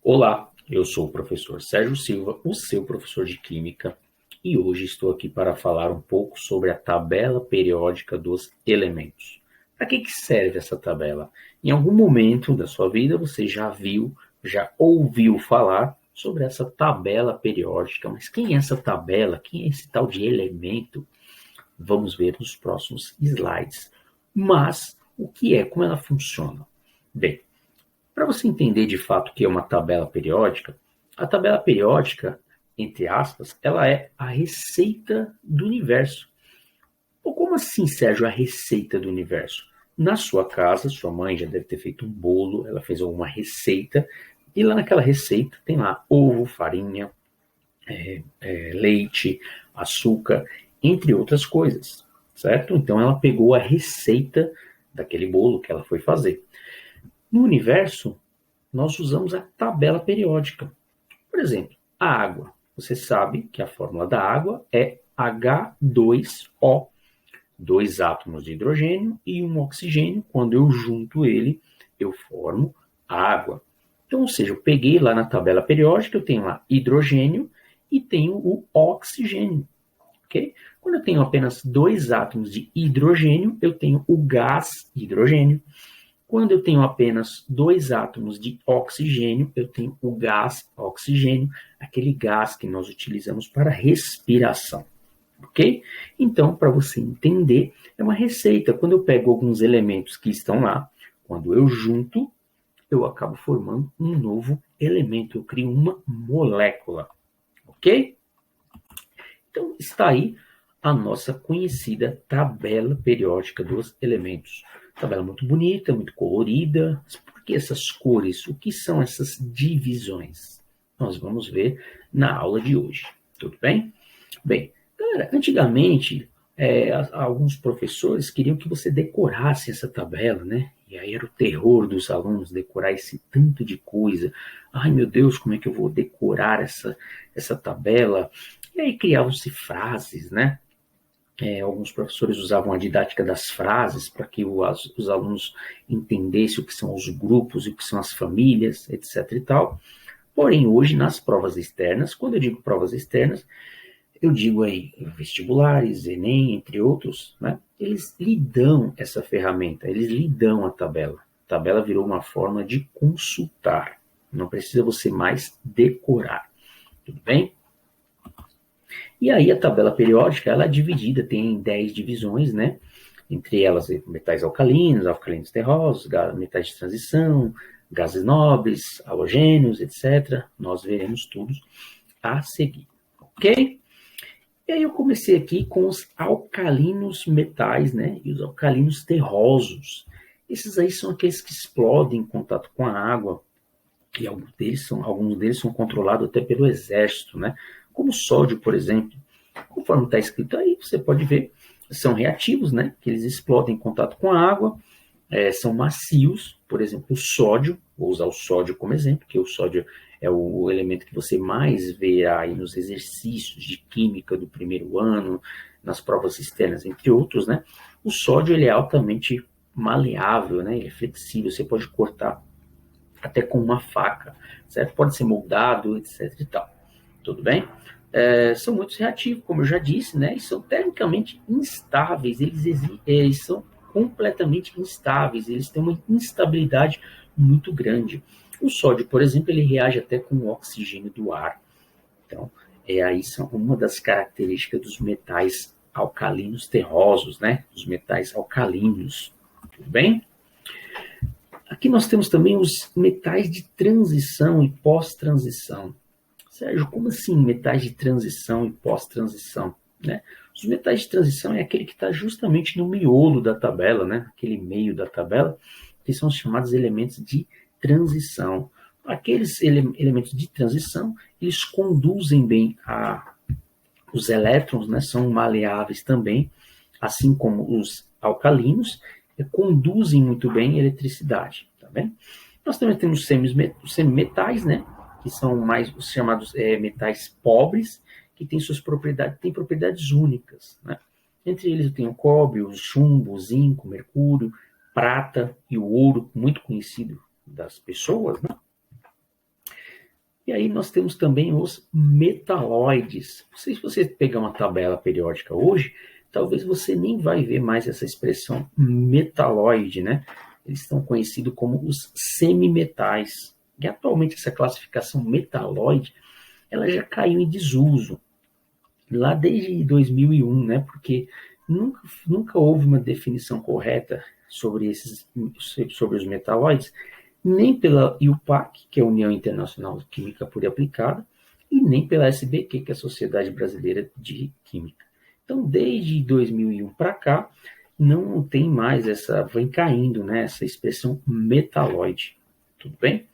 Olá, eu sou o professor Sérgio Silva, o seu professor de Química, e hoje estou aqui para falar um pouco sobre a tabela periódica dos elementos. Para que serve essa tabela? Em algum momento da sua vida você já viu, já ouviu falar sobre essa tabela periódica, mas quem é essa tabela? Quem é esse tal de elemento? Vamos ver nos próximos slides. Mas o que é? Como ela funciona? Bem, para você entender de fato o que é uma tabela periódica, a tabela periódica, entre aspas, ela é a receita do universo. Ou como assim, Sérgio, a receita do universo? Na sua casa, sua mãe já deve ter feito um bolo, ela fez alguma receita, e lá naquela receita tem lá ovo, farinha, leite, açúcar, entre outras coisas, certo? Então ela pegou a receita daquele bolo que ela foi fazer. No universo, nós usamos a tabela periódica. Por exemplo, a água. Você sabe que a fórmula da água é H2O, dois átomos de hidrogênio e um oxigênio. Quando eu junto ele, eu formo água. Então, ou seja, eu peguei lá na tabela periódica, eu tenho lá hidrogênio e tenho o oxigênio. Okay? Quando eu tenho apenas dois átomos de hidrogênio, eu tenho o gás hidrogênio. Quando eu tenho apenas dois átomos de oxigênio, eu tenho o gás oxigênio, aquele gás que nós utilizamos para respiração. Ok? Então, para você entender, é uma receita. Quando eu pego alguns elementos que estão lá, quando eu junto, eu acabo formando um novo elemento. Eu crio uma molécula. Ok? Então, está aí a nossa conhecida tabela periódica dos elementos. Tabela muito bonita, muito colorida. Mas por que essas cores? O que são essas divisões? Nós vamos ver na aula de hoje. Tudo bem? Bem, galera, antigamente, alguns professores queriam que você decorasse essa tabela, né? E aí era o terror dos alunos decorar esse tanto de coisa. Ai, meu Deus, como é que eu vou decorar essa tabela? E aí criavam-se frases, né? Alguns professores usavam a didática das frases para que os alunos entendessem o que são os grupos, o que são as famílias, etc. e tal. Porém, hoje, nas provas externas, quando eu digo provas externas, eu digo aí vestibulares, Enem, entre outros, né? Eles lhe dão essa ferramenta, eles lhe dão a tabela. A tabela virou uma forma de consultar. Não precisa você mais decorar. Tudo bem? E aí a tabela periódica, ela é dividida, tem 10 divisões, né? Entre elas, metais alcalinos terrosos, metais de transição, gases nobres, halogênios, etc. Nós veremos tudo a seguir, ok? E aí eu comecei aqui com os alcalinos metais, né? E os alcalinos terrosos. Esses aí são aqueles que explodem em contato com a água, e alguns deles são controlados até pelo exército, né? Como o sódio, por exemplo. Conforme está escrito aí, você pode ver, são reativos, né? Que eles explodem em contato com a água, são macios, por exemplo, o sódio, vou usar o sódio como exemplo, porque o sódio é o elemento que você mais vê aí nos exercícios de química do primeiro ano, nas provas externas, entre outros, né? O sódio, ele é altamente maleável, né? Ele é flexível, você pode cortar até com uma faca, certo? Pode ser moldado, etc e tal. Tudo bem? São muito reativos, como eu já disse, né? E são termicamente instáveis, eles são completamente instáveis, eles têm uma instabilidade muito grande. O sódio, por exemplo, ele reage até com o oxigênio do ar. Então, aí são uma das características dos metais alcalinos terrosos, né? Os metais alcalinos. Tudo bem? Aqui nós temos também os metais de transição e pós-transição. Sérgio, como assim metais de transição e pós-transição? Né? Os metais de transição é aquele que está justamente no miolo da tabela, né? Aquele meio da tabela, que são os chamados elementos de transição. Aqueles elementos de transição, eles conduzem bem os elétrons, né? São maleáveis também, assim como os alcalinos, conduzem muito bem a eletricidade, tá bem? Nós também temos os semimetais, né? Que são mais os chamados metais pobres, que têm propriedades únicas, né? Entre eles eu tenho o cobre, o chumbo, o zinco, o mercúrio, prata e o ouro, muito conhecido das pessoas, né? E aí nós temos também os metalóides. Se você pegar uma tabela periódica hoje, talvez você nem vai ver mais essa expressão metalóide, né? Eles estão conhecidos como os semimetais. E atualmente essa classificação metalóide, ela já caiu em desuso, lá desde 2001, né? Porque nunca houve uma definição correta sobre os metalóides, nem pela IUPAC, que é a União Internacional de Química Pura e Aplicada, e nem pela SBQ, que é a Sociedade Brasileira de Química. Então, desde 2001 para cá, não tem mais vem caindo, né, essa expressão metalóide. Tudo bem?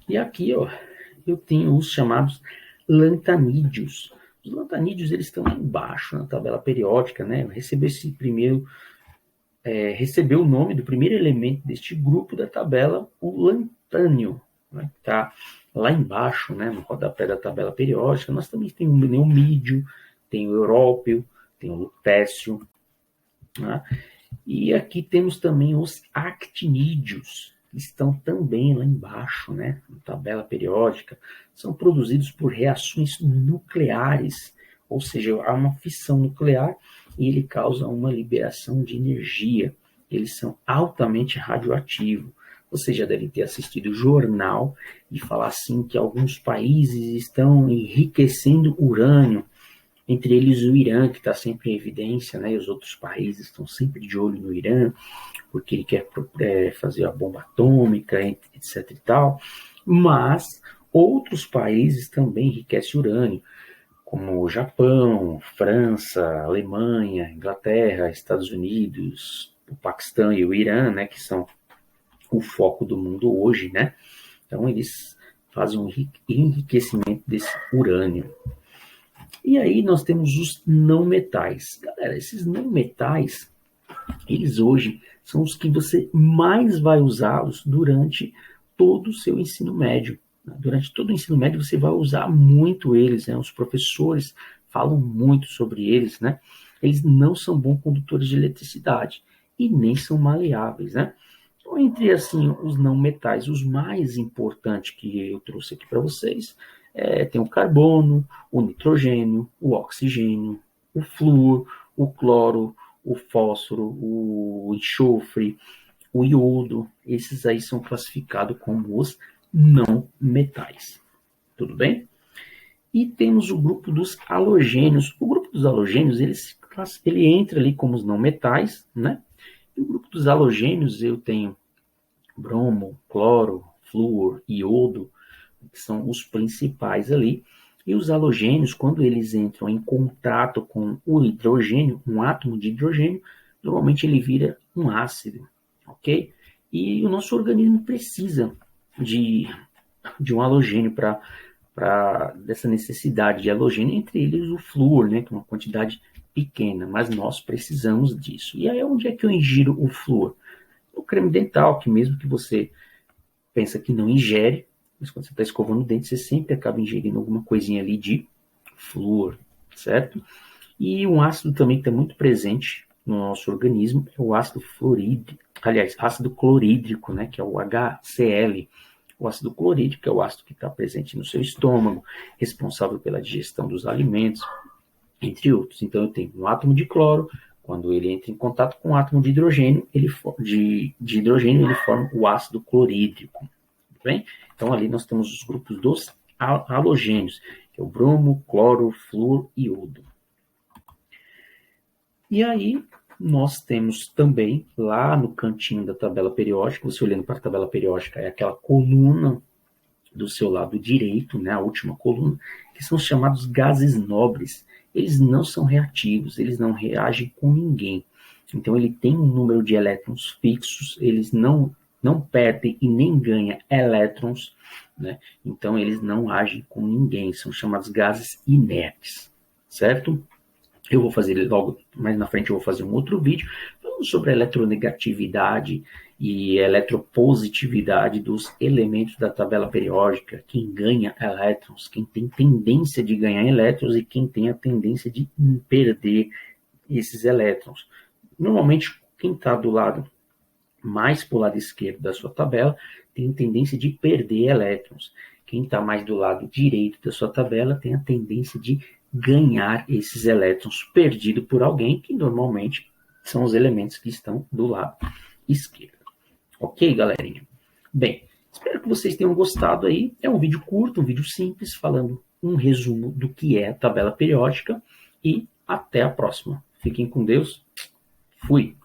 E aqui, ó, eu tenho os chamados lantanídeos. Os lantanídeos, eles estão lá embaixo na tabela periódica, né? Recebeu o nome do primeiro elemento deste grupo da tabela, o lantânio, né? Está lá embaixo, né, no rodapé da tabela periódica. Nós também temos o neomídio, tem o európio, tem o lutécio, né? E aqui temos também os actinídeos, que estão também lá embaixo, né, na tabela periódica. São produzidos por reações nucleares, ou seja, há uma fissão nuclear e ele causa uma liberação de energia. Eles são altamente radioativos. Você já deve ter assistido o jornal e falar assim que alguns países estão enriquecendo urânio, entre eles o Irã, que está sempre em evidência, né? E os outros países estão sempre de olho no Irã, porque ele quer fazer a bomba atômica, etc. e tal. Mas outros países também enriquecem urânio, como o Japão, França, Alemanha, Inglaterra, Estados Unidos, o Paquistão e o Irã, né? Que são o foco do mundo hoje, né? Então eles fazem um enriquecimento desse urânio. E aí nós temos os não metais. Galera, esses não metais, eles hoje são os que você mais vai usá-los durante todo o seu ensino médio. Durante todo o ensino médio você vai usar muito eles, né? Os professores falam muito sobre eles, né? Eles não são bons condutores de eletricidade e nem são maleáveis, né? Então, entre assim os não metais, os mais importantes que eu trouxe aqui para vocês, tem o carbono, o nitrogênio, o oxigênio, o flúor, o cloro, o fósforo, o enxofre, o iodo. Esses aí são classificados como os não metais. Tudo bem? E temos o grupo dos halogênios. O grupo dos halogênios, ele entra ali como os não metais, né? E o grupo dos halogênios, eu tenho bromo, cloro, flúor, iodo, que são os principais ali. E os halogênios, quando eles entram em contato com o hidrogênio, um átomo de hidrogênio, normalmente ele vira um ácido, ok? E o nosso organismo precisa de um halogênio dessa necessidade de halogênio, entre eles o flúor, né, que é uma quantidade pequena, mas nós precisamos disso. E aí onde é que eu ingiro o flúor? O creme dental, que mesmo que você pensa que não ingere, mas quando você está escovando o dente, você sempre acaba ingerindo alguma coisinha ali de flúor, certo? E um ácido também que está muito presente no nosso organismo é o ácido fluorídrico, aliás, ácido clorídrico, né, que é o HCl. O ácido clorídrico é o ácido que está presente no seu estômago, responsável pela digestão dos alimentos, entre outros. Então, eu tenho um átomo de cloro, quando ele entra em contato com um átomo de hidrogênio, ele forma o ácido clorídrico. Bem? Então, ali nós temos os grupos dos halogênios, que é o bromo, cloro, flúor e iodo. E aí, nós temos também, lá no cantinho da tabela periódica, você olhando para a tabela periódica, é aquela coluna do seu lado direito, né, a última coluna, que são os chamados gases nobres. Eles não são reativos, eles não reagem com ninguém. Então, ele tem um número de elétrons fixos, eles não perdem e nem ganham elétrons, né? Então, eles não agem com ninguém, são chamados gases inertes, certo? Eu vou fazer logo mais na frente, eu vou fazer um outro vídeo falando sobre a eletronegatividade e eletropositividade dos elementos da tabela periódica, quem ganha elétrons, quem tem tendência de ganhar elétrons e quem tem a tendência de perder esses elétrons. Normalmente, quem está do lado mais para o lado esquerdo da sua tabela tem tendência de perder elétrons. Quem está mais do lado direito da sua tabela tem a tendência de ganhar esses elétrons perdidos por alguém, que normalmente são os elementos que estão do lado esquerdo. Ok, galerinha? Bem, espero que vocês tenham gostado aí. É um vídeo curto, um vídeo simples, falando um resumo do que é a tabela periódica. E até a próxima. Fiquem com Deus. Fui!